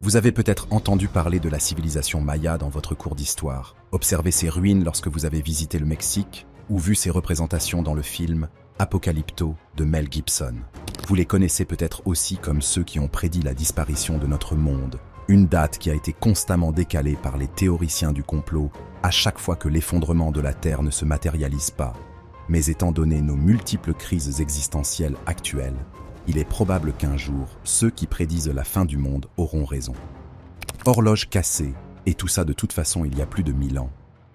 Vous avez peut-être entendu parler de la civilisation maya dans votre cours d'histoire, observé ses ruines lorsque vous avez visité le Mexique, ou vu ses représentations dans le film Apocalypto de Mel Gibson. Vous les connaissez peut-être aussi comme ceux qui ont prédit la disparition de notre monde, une date qui a été constamment décalée par les théoriciens du complot à chaque fois que l'effondrement de la Terre ne se matérialise pas. Mais étant donné nos multiples crises existentielles actuelles, il est probable qu'un jour, ceux qui prédisent la fin du monde auront raison. Horloge cassée, et tout ça de toute façon il y a plus de 1000 ans,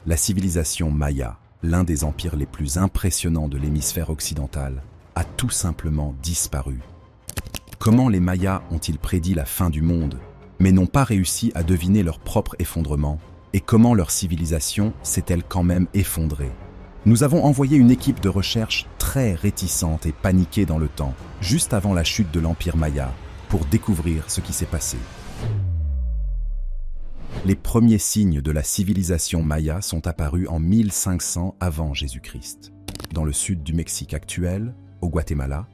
la civilisation maya, l'un des empires les plus impressionnants de l'hémisphère occidental, a tout simplement disparu. Comment les Mayas ont-ils prédit la fin du monde, mais n'ont pas réussi à deviner leur propre effondrement, et comment leur civilisation s'est-elle quand même effondrée? Nous avons envoyé une équipe de recherche très réticente et paniquée dans le temps, juste avant la chute de l'Empire Maya, pour découvrir ce qui s'est passé. Les premiers signes de la civilisation maya sont apparus en 1500 avant Jésus-Christ, dans le sud du Mexique actuel, au Guatemala,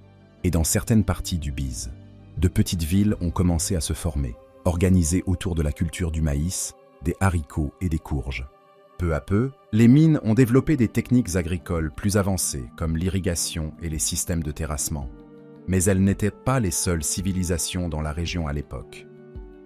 et dans certaines parties du Belize. De petites villes ont commencé à se former, organisées autour de la culture du maïs, des haricots et des courges. Peu à peu, les mines ont développé des techniques agricoles plus avancées, comme l'irrigation et les systèmes de terrassement. Mais elles n'étaient pas les seules civilisations dans la région à l'époque.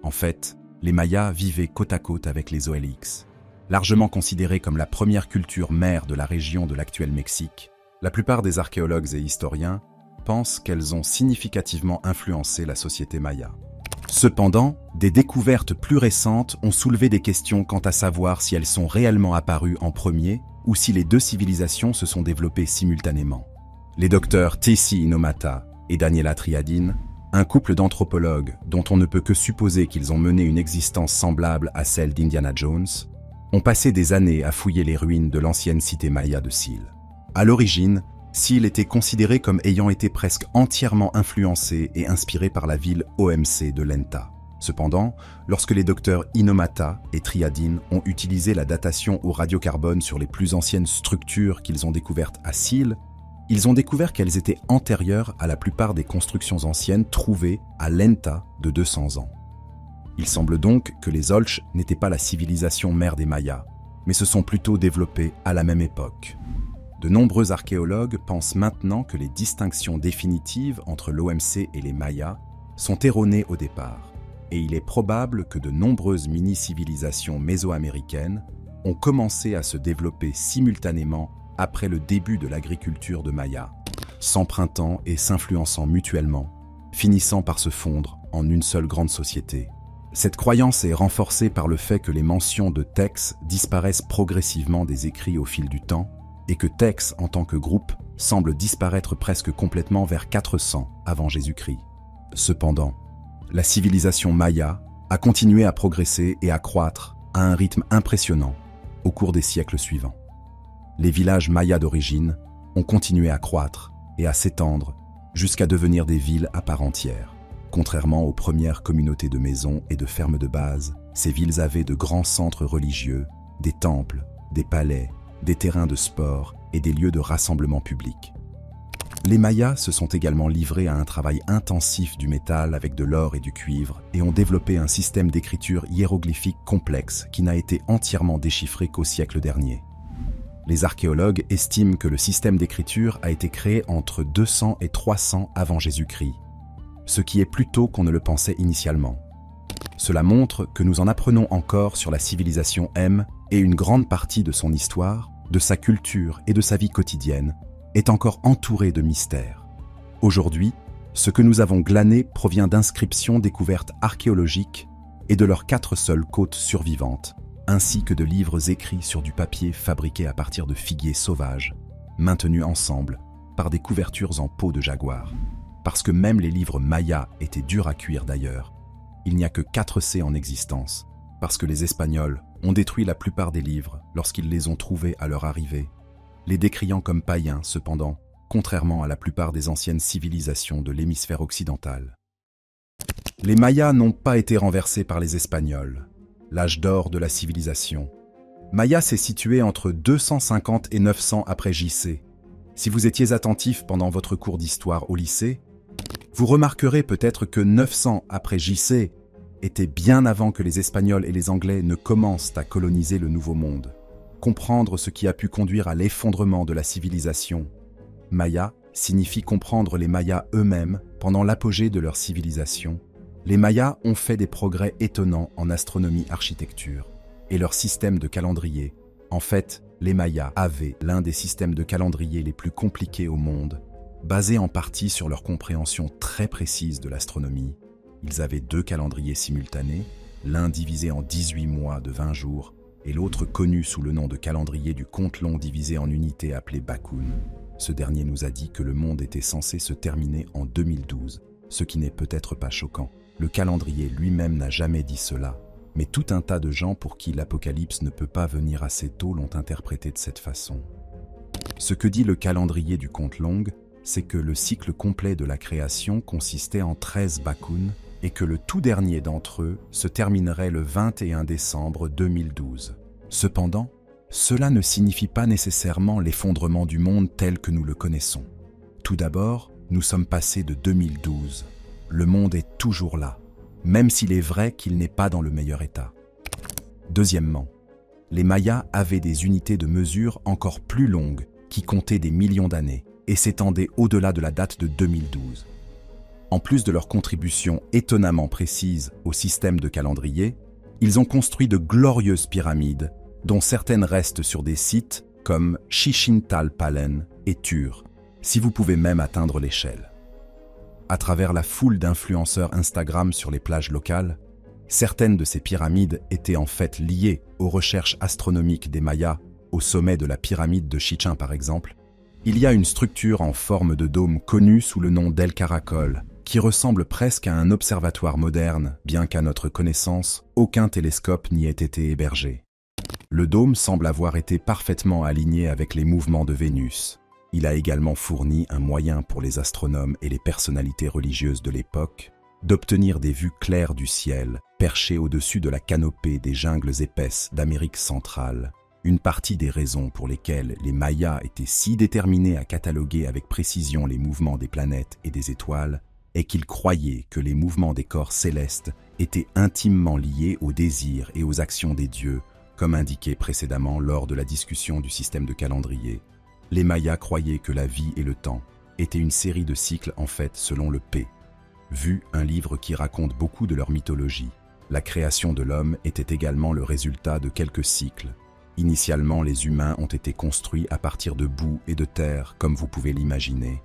En fait, les Mayas vivaient côte à côte avec les Oelix. Largement considérées comme la première culture mère de la région de l'actuel Mexique, la plupart des archéologues et historiens pensent qu'elles ont significativement influencé la société maya. Cependant, des découvertes plus récentes ont soulevé des questions quant à savoir si elles sont réellement apparues en premier ou si les deux civilisations se sont développées simultanément. Les docteurs Tessie Inomata et Daniela Triadine, un couple d'anthropologues dont on ne peut que supposer qu'ils ont mené une existence semblable à celle d'Indiana Jones, ont passé des années à fouiller les ruines de l'ancienne cité maya de Sil. À l'origine, Sil était considéré comme ayant été presque entièrement influencé et inspiré par la ville OMC de Lenta. Cependant, lorsque les docteurs Inomata et Triadine ont utilisé la datation au radiocarbone sur les plus anciennes structures qu'ils ont découvertes à Sil, ils ont découvert qu'elles étaient antérieures à la plupart des constructions anciennes trouvées à Lenta de 200 ans. Il semble donc que les Olch n'étaient pas la civilisation mère des Mayas, mais se sont plutôt développés à la même époque. De nombreux archéologues pensent maintenant que les distinctions définitives entre l'OMC et les Mayas sont erronées au départ, et il est probable que de nombreuses mini-civilisations mésoaméricaines ont commencé à se développer simultanément après le début de l'agriculture de Maya, s'empruntant et s'influençant mutuellement, finissant par se fondre en une seule grande société. Cette croyance est renforcée par le fait que les mentions de Tex disparaissent progressivement des écrits au fil du temps, et que Tex, en tant que groupe, semble disparaître presque complètement vers 400 avant Jésus-Christ. Cependant, la civilisation maya a continué à progresser et à croître à un rythme impressionnant au cours des siècles suivants. Les villages mayas d'origine ont continué à croître et à s'étendre jusqu'à devenir des villes à part entière. Contrairement aux premières communautés de maisons et de fermes de base, ces villes avaient de grands centres religieux, des temples, des palais, des terrains de sport et des lieux de rassemblement public. Les Mayas se sont également livrés à un travail intensif du métal avec de l'or et du cuivre et ont développé un système d'écriture hiéroglyphique complexe qui n'a été entièrement déchiffré qu'au siècle dernier. Les archéologues estiment que le système d'écriture a été créé entre 200 et 300 avant Jésus-Christ, ce qui est plus tôt qu'on ne le pensait initialement. Cela montre que nous en apprenons encore sur la civilisation M et une grande partie de son histoire, de sa culture et de sa vie quotidienne est encore entourée de mystères. Aujourd'hui, ce que nous avons glané provient d'inscriptions découvertes archéologiques et de leurs 4 seules côtes survivantes, ainsi que de livres écrits sur du papier fabriqué à partir de figuiers sauvages, maintenus ensemble par des couvertures en peau de jaguar. Parce que même les livres mayas étaient durs à cuire d'ailleurs, il n'y a que 4 C en existence, parce que les Espagnols ont détruit la plupart des livres lorsqu'ils les ont trouvés à leur arrivée, les décriant comme païens cependant, contrairement à la plupart des anciennes civilisations de l'hémisphère occidental. Les Mayas n'ont pas été renversés par les Espagnols, l'âge d'or de la civilisation. Maya s'est situé entre 250 et 900 après JC. Si vous étiez attentif pendant votre cours d'histoire au lycée, vous remarquerez peut-être que 900 après JC était bien avant que les Espagnols et les Anglais ne commencent à coloniser le Nouveau Monde. Comprendre ce qui a pu conduire à l'effondrement de la civilisation Maya signifie comprendre les Mayas eux-mêmes pendant l'apogée de leur civilisation. Les Mayas ont fait des progrès étonnants en astronomie-architecture et leur système de calendrier. En fait, les Mayas avaient l'un des systèmes de calendrier les plus compliqués au monde, basé en partie sur leur compréhension très précise de l'astronomie. Ils avaient 2 calendriers simultanés, l'un divisé en 18 mois de 20 jours et l'autre connu sous le nom de calendrier du compte long divisé en unités appelé Bakun. Ce dernier nous a dit que le monde était censé se terminer en 2012, ce qui n'est peut-être pas choquant. Le calendrier lui-même n'a jamais dit cela, mais tout un tas de gens pour qui l'apocalypse ne peut pas venir assez tôt l'ont interprété de cette façon. Ce que dit le calendrier du compte long, c'est que le cycle complet de la création consistait en 13 Bakun et que le tout dernier d'entre eux se terminerait le 21 décembre 2012. Cependant, cela ne signifie pas nécessairement l'effondrement du monde tel que nous le connaissons. Tout d'abord, nous sommes passés de 2012. Le monde est toujours là, même s'il est vrai qu'il n'est pas dans le meilleur état. Deuxièmement, les Mayas avaient des unités de mesure encore plus longues qui comptaient des millions d'années et s'étendaient au-delà de la date de 2012. En plus de leur contribution étonnamment précise au système de calendrier, ils ont construit de glorieuses pyramides dont certaines restent sur des sites comme Chichén-Tal-Palen et Tur, si vous pouvez même atteindre l'échelle. À travers la foule d'influenceurs Instagram sur les plages locales, certaines de ces pyramides étaient en fait liées aux recherches astronomiques des Mayas, au sommet de la pyramide de Chichén par exemple. Il y a une structure en forme de dôme connue sous le nom d'El Caracol, qui ressemble presque à un observatoire moderne, bien qu'à notre connaissance, aucun télescope n'y ait été hébergé. Le dôme semble avoir été parfaitement aligné avec les mouvements de Vénus. Il a également fourni un moyen pour les astronomes et les personnalités religieuses de l'époque d'obtenir des vues claires du ciel, perchées au-dessus de la canopée des jungles épaisses d'Amérique centrale. Une partie des raisons pour lesquelles les Mayas étaient si déterminés à cataloguer avec précision les mouvements des planètes et des étoiles est qu'ils croyaient que les mouvements des corps célestes étaient intimement liés aux désirs et aux actions des dieux, comme indiqué précédemment lors de la discussion du système de calendrier. Les Mayas croyaient que la vie et le temps étaient une série de cycles en fait selon le P. Vu un livre qui raconte beaucoup de leur mythologie, la création de l'homme était également le résultat de quelques cycles. Initialement, les humains ont été construits à partir de boue et de terre, comme vous pouvez l'imaginer.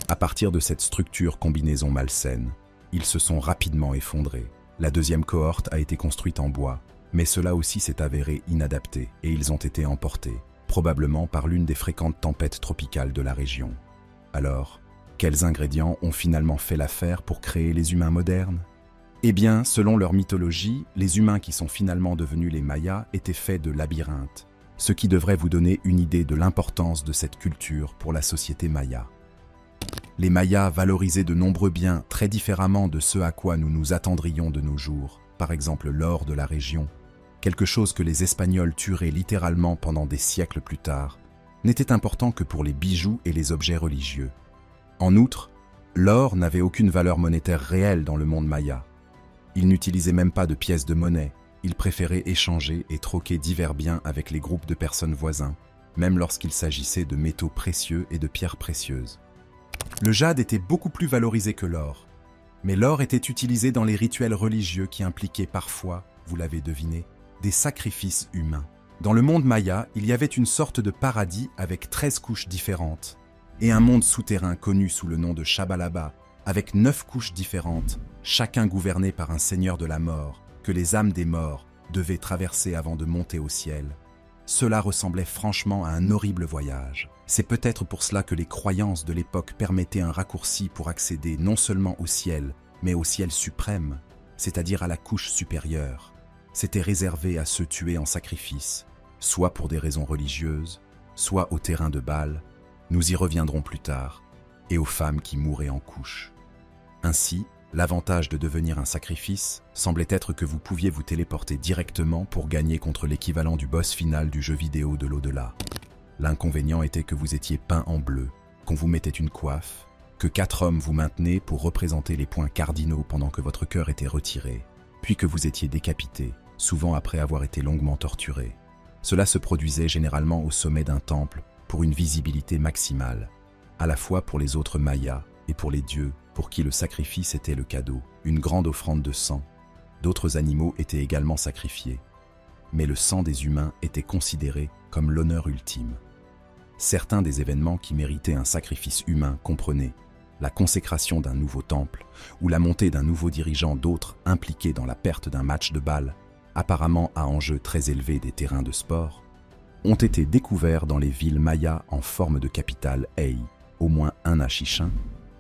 À partir de cette structure combinaison malsaine, ils se sont rapidement effondrés. La deuxième cohorte a été construite en bois, mais cela aussi s'est avéré inadapté et ils ont été emportés, probablement par l'une des fréquentes tempêtes tropicales de la région. Alors, quels ingrédients ont finalement fait l'affaire pour créer les humains modernes ? Eh bien, selon leur mythologie, les humains qui sont finalement devenus les Mayas étaient faits de labyrinthes, ce qui devrait vous donner une idée de l'importance de cette culture pour la société maya. Les Mayas valorisaient de nombreux biens très différemment de ce à quoi nous nous attendrions de nos jours, par exemple l'or de la région, quelque chose que les Espagnols tueraient littéralement pendant des siècles plus tard, n'était important que pour les bijoux et les objets religieux. En outre, l'or n'avait aucune valeur monétaire réelle dans le monde maya. Ils n'utilisaient même pas de pièces de monnaie, ils préféraient échanger et troquer divers biens avec les groupes de personnes voisins, même lorsqu'il s'agissait de métaux précieux et de pierres précieuses. Le jade était beaucoup plus valorisé que l'or, mais l'or était utilisé dans les rituels religieux qui impliquaient parfois, vous l'avez deviné, des sacrifices humains. Dans le monde maya, il y avait une sorte de paradis avec 13 couches différentes, et un monde souterrain connu sous le nom de Shabalaba, avec 9 couches différentes, chacun gouverné par un seigneur de la mort, que les âmes des morts devaient traverser avant de monter au ciel. Cela ressemblait franchement à un horrible voyage. C'est peut-être pour cela que les croyances de l'époque permettaient un raccourci pour accéder non seulement au ciel, mais au ciel suprême, c'est-à-dire à la couche supérieure. C'était réservé à ceux tués en sacrifice, soit pour des raisons religieuses, soit au terrain de Baal, nous y reviendrons plus tard, et aux femmes qui mouraient en couche. Ainsi, l'avantage de devenir un sacrifice semblait être que vous pouviez vous téléporter directement pour gagner contre l'équivalent du boss final du jeu vidéo de l'au-delà. L'inconvénient était que vous étiez peint en bleu, qu'on vous mettait une coiffe, que 4 hommes vous maintenaient pour représenter les points cardinaux pendant que votre cœur était retiré. puis que vous étiez décapité, souvent après avoir été longuement torturé. Cela se produisait généralement au sommet d'un temple pour une visibilité maximale, à la fois pour les autres Mayas et pour les dieux pour qui le sacrifice était le cadeau, une grande offrande de sang. D'autres animaux étaient également sacrifiés, mais le sang des humains était considéré comme l'honneur ultime. Certains des événements qui méritaient un sacrifice humain comprenaient la consécration d'un nouveau temple ou la montée d'un nouveau dirigeant, d'autres impliqués dans la perte d'un match de balle, apparemment à enjeu très élevé des terrains de sport, ont été découverts dans les villes mayas en forme de capitale Ay, au moins un achichin,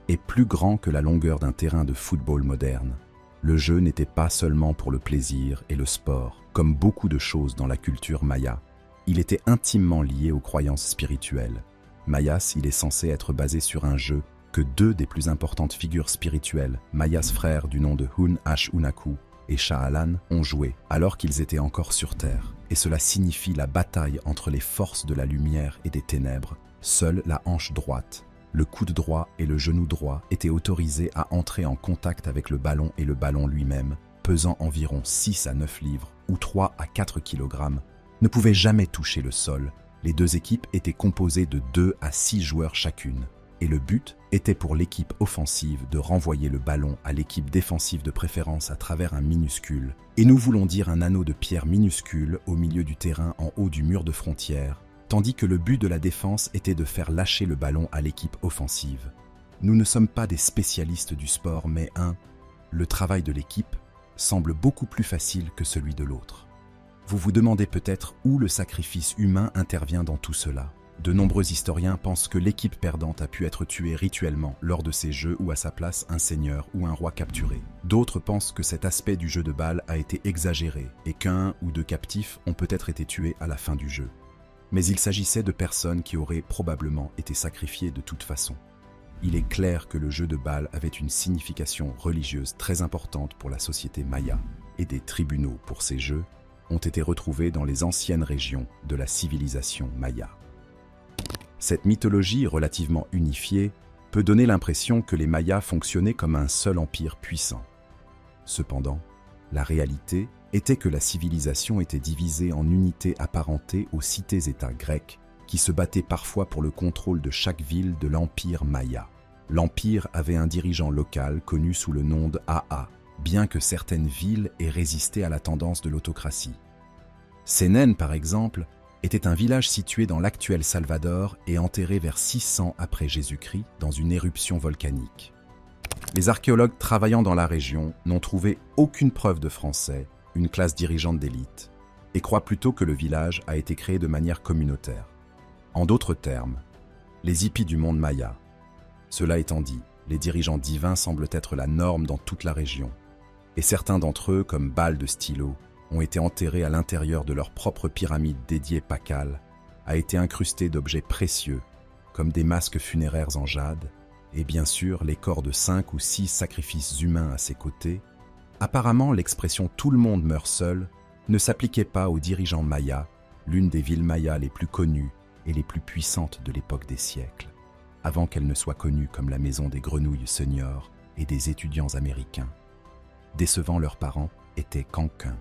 et plus grand que la longueur d'un terrain de football moderne. Le jeu n'était pas seulement pour le plaisir et le sport, comme beaucoup de choses dans la culture maya. Il était intimement lié aux croyances spirituelles. Mayas, il est censé être basé sur un jeu que deux des plus importantes figures spirituelles, Mayas frères du nom de Hun-H-Unaku et Sha'alan, ont joué alors qu'ils étaient encore sur Terre. Et cela signifie la bataille entre les forces de la lumière et des ténèbres. Seule la hanche droite, le coude droit et le genou droit étaient autorisés à entrer en contact avec le ballon, et le ballon lui-même, pesant environ 6 à 9 livres ou 3 à 4 kg, ne pouvait jamais toucher le sol. Les deux équipes étaient composées de 2 à 6 joueurs chacune, et le but était pour l'équipe offensive de renvoyer le ballon à l'équipe défensive, de préférence à travers un minuscule, et nous voulons dire un anneau de pierre minuscule au milieu du terrain en haut du mur de frontière, tandis que le but de la défense était de faire lâcher le ballon à l'équipe offensive. Nous ne sommes pas des spécialistes du sport, mais le travail de l'équipe semble beaucoup plus facile que celui de l'autre. Vous vous demandez peut-être où le sacrifice humain intervient dans tout cela. De nombreux historiens pensent que l'équipe perdante a pu être tuée rituellement lors de ces jeux, ou à sa place un seigneur ou un roi capturé. D'autres pensent que cet aspect du jeu de balle a été exagéré et qu'un ou deux captifs ont peut-être été tués à la fin du jeu. Mais il s'agissait de personnes qui auraient probablement été sacrifiées de toute façon. Il est clair que le jeu de balle avait une signification religieuse très importante pour la société maya, et des tribunaux pour ces jeux ont été retrouvés dans les anciennes régions de la civilisation maya. Cette mythologie relativement unifiée peut donner l'impression que les Mayas fonctionnaient comme un seul empire puissant. Cependant, la réalité était que la civilisation était divisée en unités apparentées aux cités-États grecques, qui se battaient parfois pour le contrôle de chaque ville de l'empire maya. L'empire avait un dirigeant local connu sous le nom de Aa, bien que certaines villes aient résisté à la tendance de l'autocratie. Sénène, par exemple, était un village situé dans l'actuel Salvador et enterré vers 600 après Jésus-Christ dans une éruption volcanique. Les archéologues travaillant dans la région n'ont trouvé aucune preuve de Français, une classe dirigeante d'élite, et croient plutôt que le village a été créé de manière communautaire. En d'autres termes, les hippies du monde maya. Cela étant dit, les dirigeants divins semblent être la norme dans toute la région, et certains d'entre eux, comme Baal de Stylo, ont été enterrés à l'intérieur de leur propre pyramide dédiée Pakal, a été incrustée d'objets précieux, comme des masques funéraires en jade, et bien sûr les corps de 5 ou 6 sacrifices humains à ses côtés. Apparemment, l'expression « tout le monde meurt seul » ne s'appliquait pas aux dirigeants mayas, l'une des villes mayas les plus connues et les plus puissantes de l'époque des siècles, avant qu'elle ne soit connue comme la maison des grenouilles seniors et des étudiants américains. Décevant leurs parents était Cancun.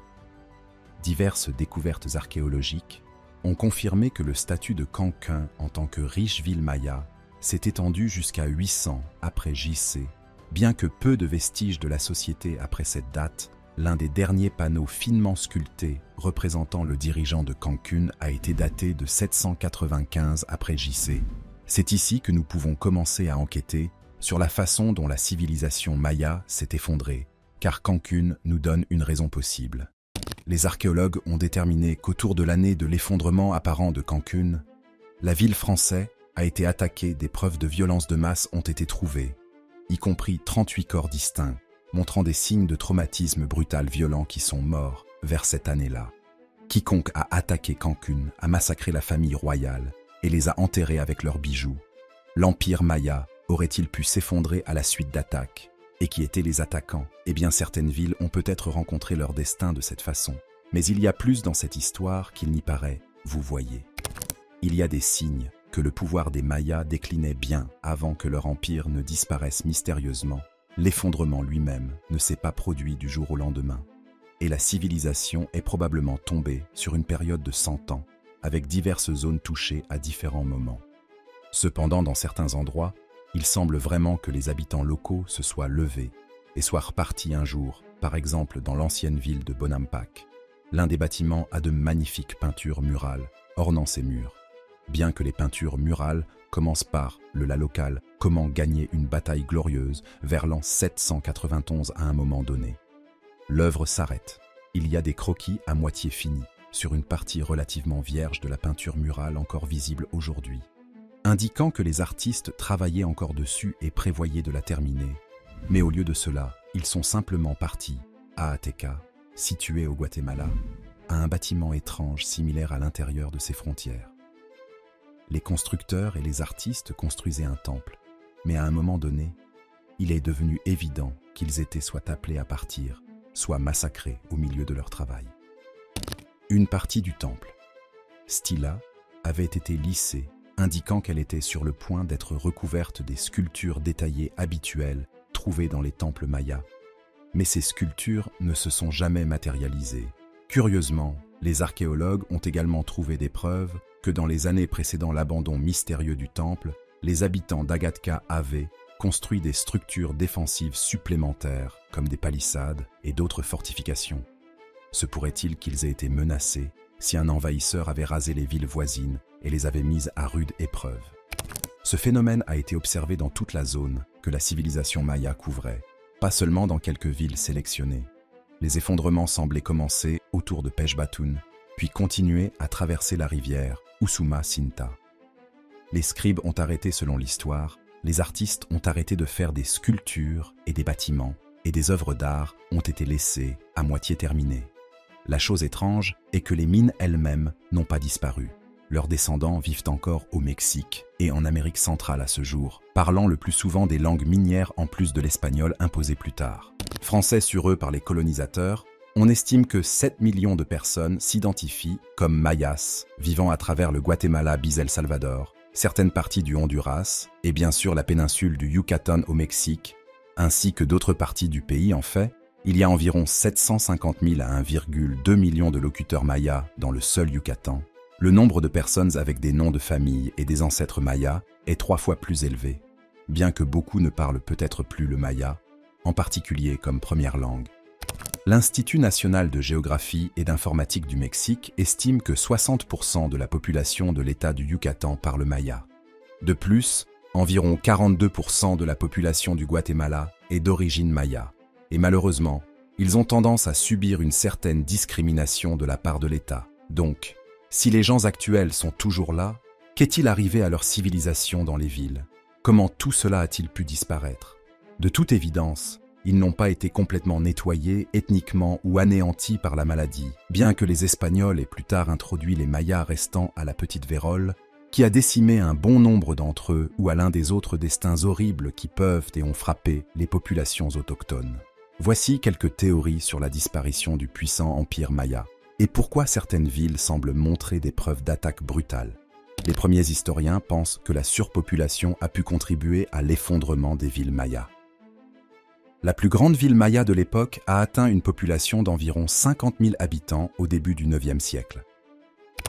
Diverses découvertes archéologiques ont confirmé que le statut de Cancun en tant que riche ville maya s'est étendu jusqu'à 800 après JC, bien que peu de vestiges de la société après cette date. L'un des derniers panneaux finement sculptés représentant le dirigeant de Cancun a été daté de 795 après JC. C'est ici que nous pouvons commencer à enquêter sur la façon dont la civilisation maya s'est effondrée, car Cancun nous donne une raison possible. Les archéologues ont déterminé qu'autour de l'année de l'effondrement apparent de Cancun, la ville française a été attaquée, des preuves de violence de masse ont été trouvées, y compris 38 corps distincts, montrant des signes de traumatisme brutal violent qui sont morts vers cette année-là. Quiconque a attaqué Cancun a massacré la famille royale et les a enterrés avec leurs bijoux. L'empire maya aurait-il pu s'effondrer à la suite d'attaques? Et qui étaient les attaquants? Eh bien, certaines villes ont peut-être rencontré leur destin de cette façon. Mais il y a plus dans cette histoire qu'il n'y paraît, vous voyez. Il y a des signes que le pouvoir des Mayas déclinait bien avant que leur empire ne disparaisse mystérieusement. L'effondrement lui-même ne s'est pas produit du jour au lendemain. et la civilisation est probablement tombée sur une période de 100 ans, avec diverses zones touchées à différents moments. Cependant, dans certains endroits, il semble vraiment que les habitants locaux se soient levés et soient repartis un jour, par exemple dans l'ancienne ville de Bonampak. L'un des bâtiments a de magnifiques peintures murales ornant ses murs. Bien que les peintures murales commencent par le la local, comment gagner une bataille glorieuse vers l'an 791 à un moment donné. L'œuvre s'arrête. Il y a des croquis à moitié finis sur une partie relativement vierge de la peinture murale encore visible aujourd'hui, indiquant que les artistes travaillaient encore dessus et prévoyaient de la terminer. Mais au lieu de cela, ils sont simplement partis à Ateca, situé au Guatemala, à un bâtiment étrange similaire à l'intérieur de ses frontières. Les constructeurs et les artistes construisaient un temple, mais à un moment donné, il est devenu évident qu'ils étaient soit appelés à partir, soit massacrés au milieu de leur travail. Une partie du temple, Stilla, avait été lissée, indiquant qu'elle était sur le point d'être recouverte des sculptures détaillées habituelles trouvées dans les temples mayas. Mais ces sculptures ne se sont jamais matérialisées. Curieusement, les archéologues ont également trouvé des preuves que dans les années précédant l'abandon mystérieux du temple, les habitants d'Agatka avaient construit des structures défensives supplémentaires, comme des palissades et d'autres fortifications. Se pourrait-il qu'ils aient été menacés si un envahisseur avait rasé les villes voisines et les avait mises à rude épreuve? Ce phénomène a été observé dans toute la zone que la civilisation maya couvrait, pas seulement dans quelques villes sélectionnées. Les effondrements semblaient commencer autour de Pechbatun, puis continuer à traverser la rivière Usuma-Sinta. Les scribes ont arrêté selon l'histoire, les artistes ont arrêté de faire des sculptures et des bâtiments, et des œuvres d'art ont été laissées à moitié terminées. La chose étrange est que les mines elles-mêmes n'ont pas disparu. Leurs descendants vivent encore au Mexique et en Amérique centrale à ce jour, parlant le plus souvent des langues minières en plus de l'espagnol imposé plus tard. Français sur eux par les colonisateurs, on estime que 7 millions de personnes s'identifient comme mayas, vivant à travers le Guatemala bis El Salvador, certaines parties du Honduras et bien sûr la péninsule du Yucatan au Mexique, ainsi que d'autres parties du pays. En fait, il y a environ 750 000 à 1,2 million de locuteurs mayas dans le seul Yucatan. Le nombre de personnes avec des noms de famille et des ancêtres mayas est 3 fois plus élevé, bien que beaucoup ne parlent peut-être plus le maya, en particulier comme première langue. L'Institut national de géographie et d'informatique du Mexique estime que 60% de la population de l'État du Yucatan parle maya. De plus, environ 42% de la population du Guatemala est d'origine maya. Et malheureusement, ils ont tendance à subir une certaine discrimination de la part de l'État. Donc, si les gens actuels sont toujours là, qu'est-il arrivé à leur civilisation dans les villes? Comment tout cela a-t-il pu disparaître? De toute évidence, ils n'ont pas été complètement nettoyés ethniquement ou anéantis par la maladie, bien que les Espagnols aient plus tard introduit les Mayas restant à la petite vérole, qui a décimé un bon nombre d'entre eux ou à l'un des autres destins horribles qui peuvent et ont frappé les populations autochtones. Voici quelques théories sur la disparition du puissant empire maya et pourquoi certaines villes semblent montrer des preuves d'attaques brutales. Les premiers historiens pensent que la surpopulation a pu contribuer à l'effondrement des villes mayas. La plus grande ville maya de l'époque a atteint une population d'environ 50 000 habitants au début du IXe siècle.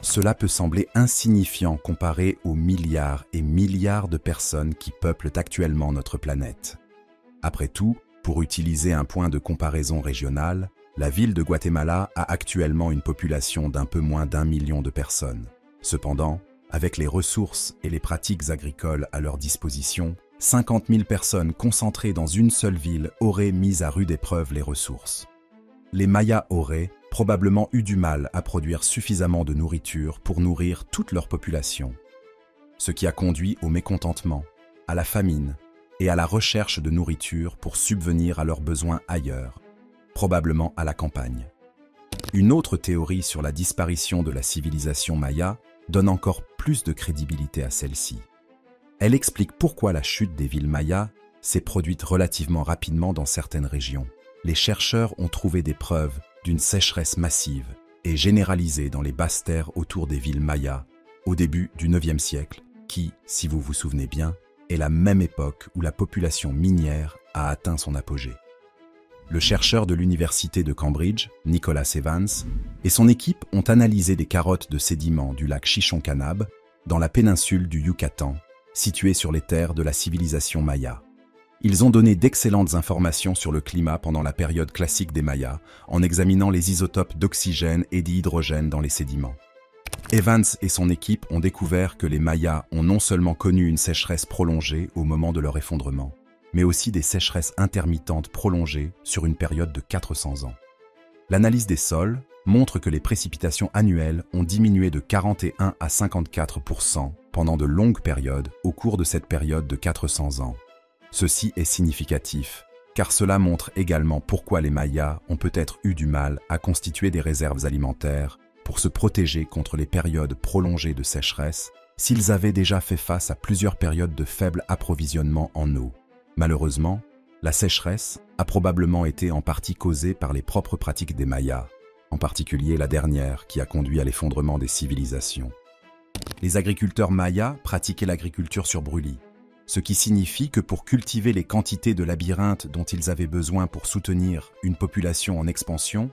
Cela peut sembler insignifiant comparé aux milliards et milliards de personnes qui peuplent actuellement notre planète. Après tout, pour utiliser un point de comparaison régional, la ville de Guatemala a actuellement une population d'un peu moins d'1 million de personnes. Cependant, avec les ressources et les pratiques agricoles à leur disposition, 50 000 personnes concentrées dans une seule ville auraient mis à rude épreuve les ressources. Les Mayas auraient probablement eu du mal à produire suffisamment de nourriture pour nourrir toute leur population, ce qui a conduit au mécontentement, à la famine et à la recherche de nourriture pour subvenir à leurs besoins ailleurs, probablement à la campagne. Une autre théorie sur la disparition de la civilisation maya donne encore plus de crédibilité à celle-ci. Elle explique pourquoi la chute des villes mayas s'est produite relativement rapidement dans certaines régions. Les chercheurs ont trouvé des preuves d'une sécheresse massive et généralisée dans les basses terres autour des villes mayas au début du IXe siècle, qui, si vous vous souvenez bien, est la même époque où la population minière a atteint son apogée. Le chercheur de l'université de Cambridge, Nicholas Evans, et son équipe ont analysé des carottes de sédiments du lac Chichoncanab dans la péninsule du Yucatan, située sur les terres de la civilisation maya. Ils ont donné d'excellentes informations sur le climat pendant la période classique des Mayas, en examinant les isotopes d'oxygène et d'hydrogène dans les sédiments. Evans et son équipe ont découvert que les Mayas ont non seulement connu une sécheresse prolongée au moment de leur effondrement, mais aussi des sécheresses intermittentes prolongées sur une période de 400 ans. L'analyse des sols montre que les précipitations annuelles ont diminué de 41 à 54% pendant de longues périodes au cours de cette période de 400 ans. Ceci est significatif, car cela montre également pourquoi les Mayas ont peut-être eu du mal à constituer des réserves alimentaires pour se protéger contre les périodes prolongées de sécheresse s'ils avaient déjà fait face à plusieurs périodes de faible approvisionnement en eau. Malheureusement, la sécheresse a probablement été en partie causée par les propres pratiques des Mayas, en particulier la dernière qui a conduit à l'effondrement des civilisations. Les agriculteurs mayas pratiquaient l'agriculture sur brûlis, ce qui signifie que pour cultiver les quantités de labyrinthes dont ils avaient besoin pour soutenir une population en expansion,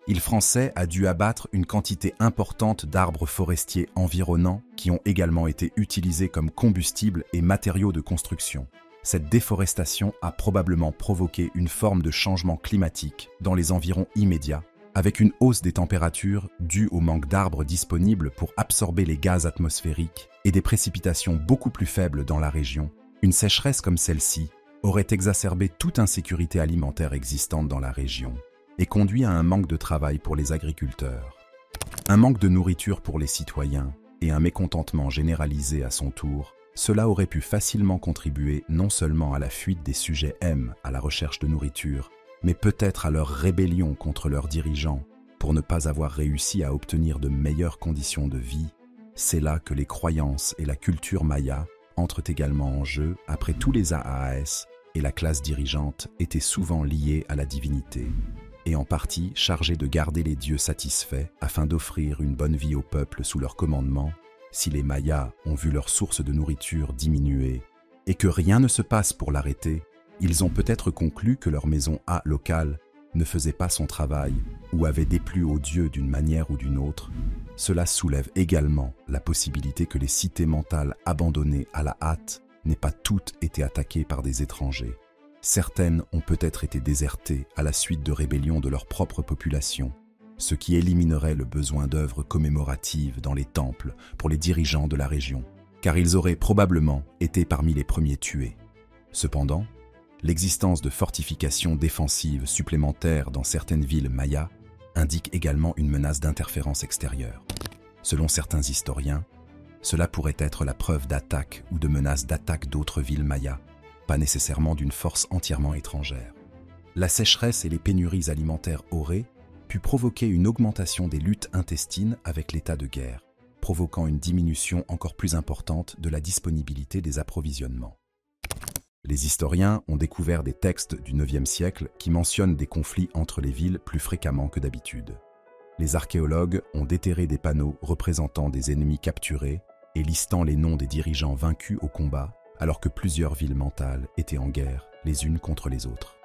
l'île française a dû abattre une quantité importante d'arbres forestiers environnants qui ont également été utilisés comme combustible et matériaux de construction. Cette déforestation a probablement provoqué une forme de changement climatique dans les environs immédiats, avec une hausse des températures due au manque d'arbres disponibles pour absorber les gaz atmosphériques et des précipitations beaucoup plus faibles dans la région. Une sécheresse comme celle-ci aurait exacerbé toute insécurité alimentaire existante dans la région et conduit à un manque de travail pour les agriculteurs. Un manque de nourriture pour les citoyens et un mécontentement généralisé à son tour, cela aurait pu facilement contribuer non seulement à la fuite des sujets M à la recherche de nourriture, mais peut-être à leur rébellion contre leurs dirigeants pour ne pas avoir réussi à obtenir de meilleures conditions de vie. C'est là que les croyances et la culture maya entrent également en jeu après tous les AAS et la classe dirigeante étaient souvent liées à la divinité et en partie chargées de garder les dieux satisfaits afin d'offrir une bonne vie au peuple sous leur commandement. Si les Mayas ont vu leur source de nourriture diminuer et que rien ne se passe pour l'arrêter, ils ont peut-être conclu que leur maison A locale ne faisait pas son travail ou avait déplu aux dieux d'une manière ou d'une autre. Cela soulève également la possibilité que les cités mentales abandonnées à la hâte n'aient pas toutes été attaquées par des étrangers. Certaines ont peut-être été désertées à la suite de rébellions de leur propre population, ce qui éliminerait le besoin d'œuvres commémoratives dans les temples pour les dirigeants de la région, car ils auraient probablement été parmi les premiers tués. Cependant, l'existence de fortifications défensives supplémentaires dans certaines villes mayas indique également une menace d'interférence extérieure. Selon certains historiens, cela pourrait être la preuve d'attaque ou de menace d'attaque d'autres villes mayas, pas nécessairement d'une force entièrement étrangère. La sécheresse et les pénuries alimentaires auraient pu provoquer une augmentation des luttes intestines avec l'état de guerre, provoquant une diminution encore plus importante de la disponibilité des approvisionnements. Les historiens ont découvert des textes du IXe siècle qui mentionnent des conflits entre les villes plus fréquemment que d'habitude. Les archéologues ont déterré des panneaux représentant des ennemis capturés et listant les noms des dirigeants vaincus au combat, alors que plusieurs villes mentales étaient en guerre les unes contre les autres.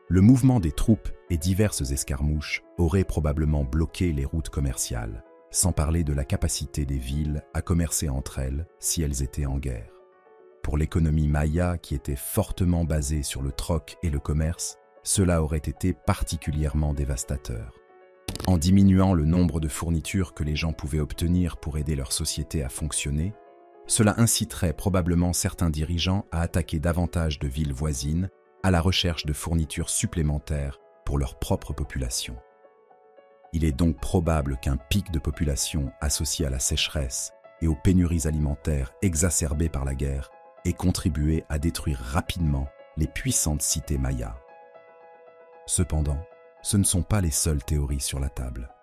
Le mouvement des troupes et diverses escarmouches auraient probablement bloqué les routes commerciales, sans parler de la capacité des villes à commercer entre elles si elles étaient en guerre. Pour l'économie maya qui était fortement basée sur le troc et le commerce, cela aurait été particulièrement dévastateur. En diminuant le nombre de fournitures que les gens pouvaient obtenir pour aider leur société à fonctionner, cela inciterait probablement certains dirigeants à attaquer davantage de villes voisines à la recherche de fournitures supplémentaires pour leur propre population. Il est donc probable qu'un pic de population associé à la sécheresse et aux pénuries alimentaires exacerbées par la guerre ait contribué à détruire rapidement les puissantes cités mayas. Cependant, ce ne sont pas les seules théories sur la table.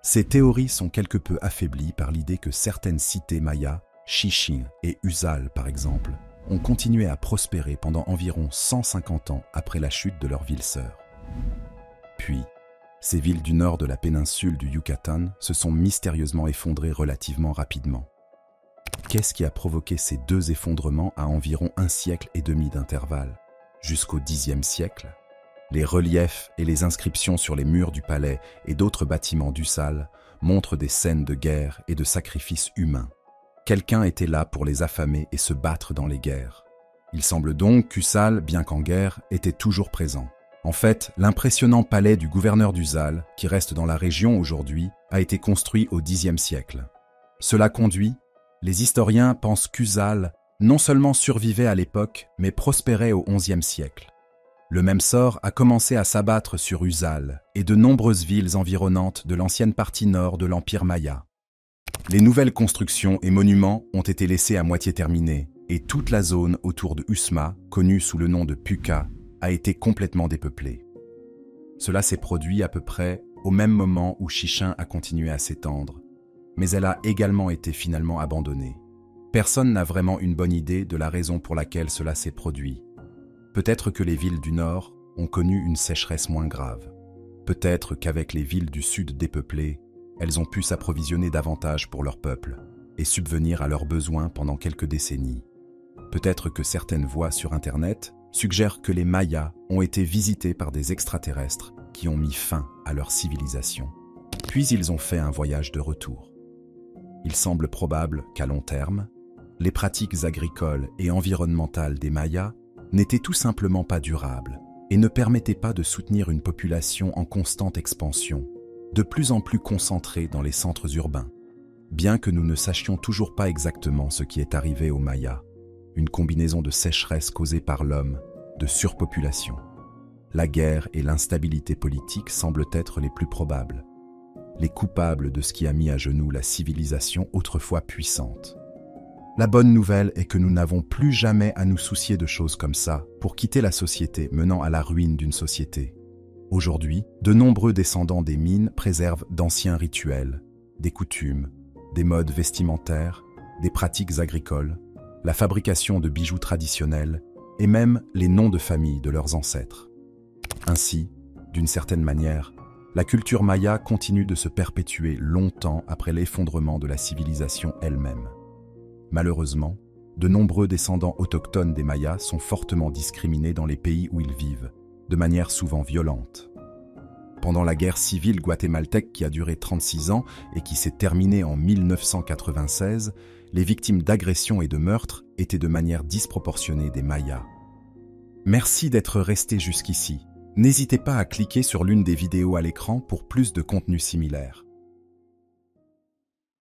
Ces théories sont quelque peu affaiblies par l'idée que certaines cités mayas, Chichén et Uzal par exemple, ont continué à prospérer pendant environ 150 ans après la chute de leur ville sœur. Puis, ces villes du nord de la péninsule du Yucatan se sont mystérieusement effondrées relativement rapidement. Qu'est-ce qui a provoqué ces deux effondrements à environ 1 siècle et demi d'intervalle, jusqu'au Xe siècle? Les reliefs et les inscriptions sur les murs du palais et d'autres bâtiments d'Ussal montrent des scènes de guerre et de sacrifices humains. Quelqu'un était là pour les affamer et se battre dans les guerres. Il semble donc qu'Ussal, bien qu'en guerre, était toujours présent. En fait, l'impressionnant palais du gouverneur d'Ussal, qui reste dans la région aujourd'hui, a été construit au Xe siècle. Cela conduit, les historiens pensent qu'Ussal non seulement survivait à l'époque, mais prospérait au XIe siècle. Le même sort a commencé à s'abattre sur Ussal et de nombreuses villes environnantes de l'ancienne partie nord de l'Empire Maya. Les nouvelles constructions et monuments ont été laissés à moitié terminés, et toute la zone autour de Usma, connue sous le nom de Puka, a été complètement dépeuplée. Cela s'est produit à peu près au même moment où Chichen a continué à s'étendre, mais elle a également été finalement abandonnée. Personne n'a vraiment une bonne idée de la raison pour laquelle cela s'est produit. Peut-être que les villes du nord ont connu une sécheresse moins grave. Peut-être qu'avec les villes du sud dépeuplées, elles ont pu s'approvisionner davantage pour leur peuple et subvenir à leurs besoins pendant quelques décennies. Peut-être que certaines voix sur Internet suggèrent que les Mayas ont été visités par des extraterrestres qui ont mis fin à leur civilisation. Puis ils ont fait un voyage de retour. Il semble probable qu'à long terme, les pratiques agricoles et environnementales des Mayas n'étaient tout simplement pas durables et ne permettaient pas de soutenir une population en constante expansion, de plus en plus concentrée dans les centres urbains. Bien que nous ne sachions toujours pas exactement ce qui est arrivé aux Mayas, une combinaison de sécheresse causée par l'homme, de surpopulation. La guerre et l'instabilité politique semblent être les plus probables, les coupables de ce qui a mis à genoux la civilisation autrefois puissante. La bonne nouvelle est que nous n'avons plus jamais à nous soucier de choses comme ça pour quitter la société menant à la ruine d'une société. Aujourd'hui, de nombreux descendants des mines préservent d'anciens rituels, des coutumes, des modes vestimentaires, des pratiques agricoles, la fabrication de bijoux traditionnels et même les noms de famille de leurs ancêtres. Ainsi, d'une certaine manière, la culture maya continue de se perpétuer longtemps après l'effondrement de la civilisation elle-même. Malheureusement, de nombreux descendants autochtones des Mayas sont fortement discriminés dans les pays où ils vivent, de manière souvent violente. Pendant la guerre civile guatémaltèque qui a duré 36 ans et qui s'est terminée en 1996, les victimes d'agressions et de meurtres étaient de manière disproportionnée des Mayas. Merci d'être resté jusqu'ici. N'hésitez pas à cliquer sur l'une des vidéos à l'écran pour plus de contenu similaire.